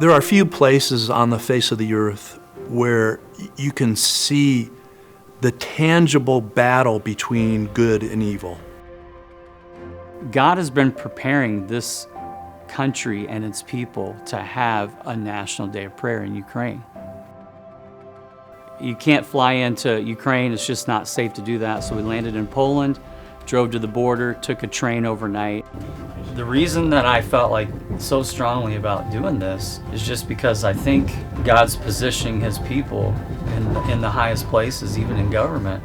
There are few places on the face of the earth where you can see the tangible battle between good and evil. God has been preparing this country and its people to have a National Day of Prayer in Ukraine. You can't fly into Ukraine, it's just not safe to do that, so we landed in Poland, drove to the border, took a train overnight. The reason that I felt like so strongly about doing this is just because I think God's positioning His people in the highest places, even in government,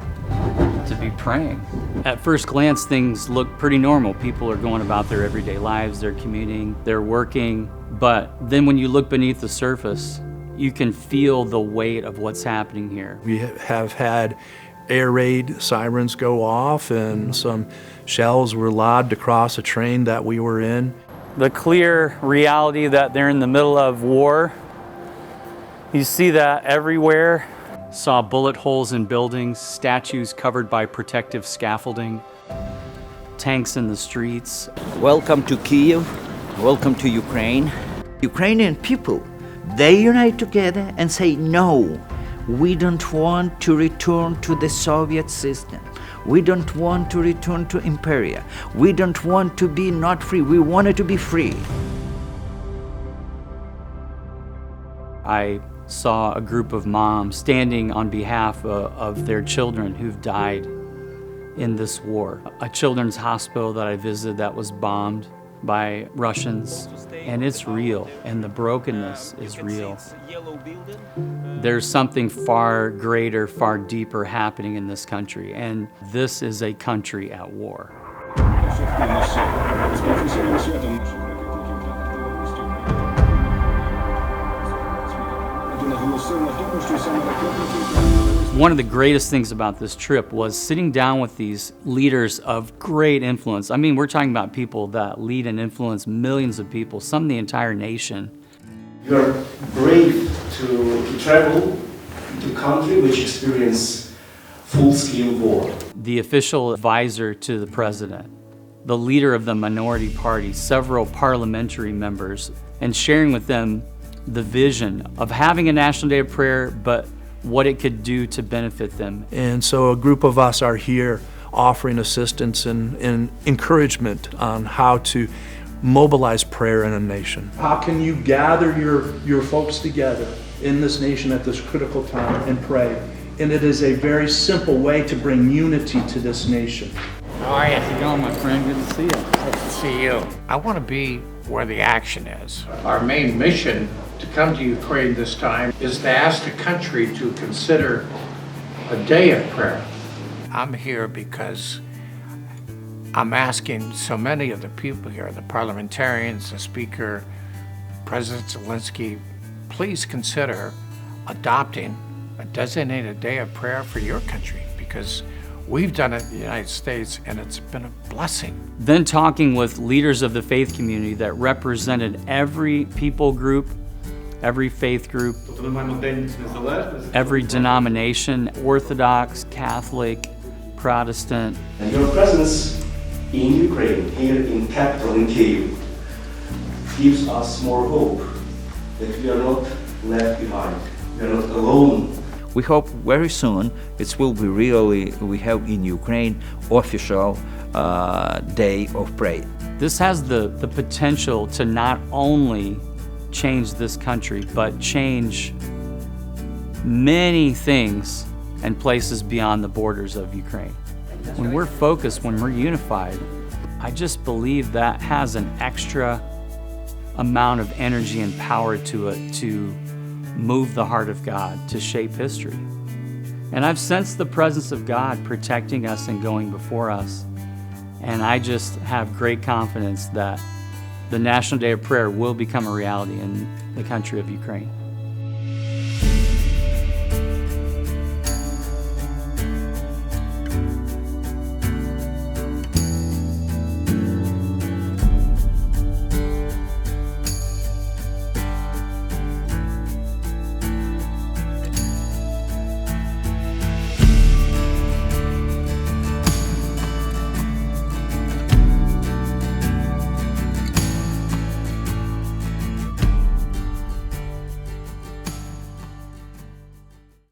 to be praying. At first glance, things look pretty normal. People are going about their everyday lives, they're commuting, they're working, but then when you look beneath the surface, you can feel the weight of what's happening here. We have had air raid sirens go off and some shells were lobbed across a train that we were in. The clear reality that they're in the middle of war, you see that everywhere. Saw bullet holes in buildings, statues covered by protective scaffolding, tanks in the streets. Welcome to Kyiv, welcome to Ukraine. Ukrainian people, they unite together and say, no, we don't want to return to the Soviet system. We don't want to return to Imperia. We don't want to be not free. We wanted to be free. I saw a group of moms standing on behalf of their children who've died in this war. A children's hospital that I visited that was bombed by Russians, and it's real, and the brokenness is real. There's something far greater, far deeper happening in this country, and this is a country at war. One of the greatest things about this trip was sitting down with these leaders of great influence. I mean, we're talking about people that lead and influence millions of people, some the entire nation. You are brave to travel to a country which experiences full-scale war. The official advisor to the president, the leader of the minority party, several parliamentary members, and sharing with them the vision of having a National Day of Prayer, but what it could do to benefit them. And so a group of us are here offering assistance and encouragement on how to mobilize prayer in a nation. How can you gather your folks together in this nation at this critical time and pray? And it is a very simple way to bring unity to this nation. How are you? How's it going, my friend? Good to see you. Good to see you. I want to be where the action is. Our main mission to come to Ukraine this time is to ask the country to consider a day of prayer. I'm here because I'm asking so many of the people here, the parliamentarians, the speaker, President Zelensky, please consider adopting a designated day of prayer for your country, because we've done it in the United States and it's been a blessing. Then talking with leaders of the faith community that represented every people group, every faith group, every denomination, Orthodox, Catholic, Protestant. And your presence in Ukraine, here in capital, in Kyiv, gives us more hope that we are not left behind, we are not alone. We hope very soon it will be really, we have in Ukraine, official day of prayer. This has the potential to not only change this country, but change many things and places beyond the borders of Ukraine. When we're focused, when we're unified, I just believe that has an extra amount of energy and power to it to move the heart of God, to shape history. And I've sensed the presence of God protecting us and going before us. And I just have great confidence that the National Day of Prayer will become a reality in the country of Ukraine.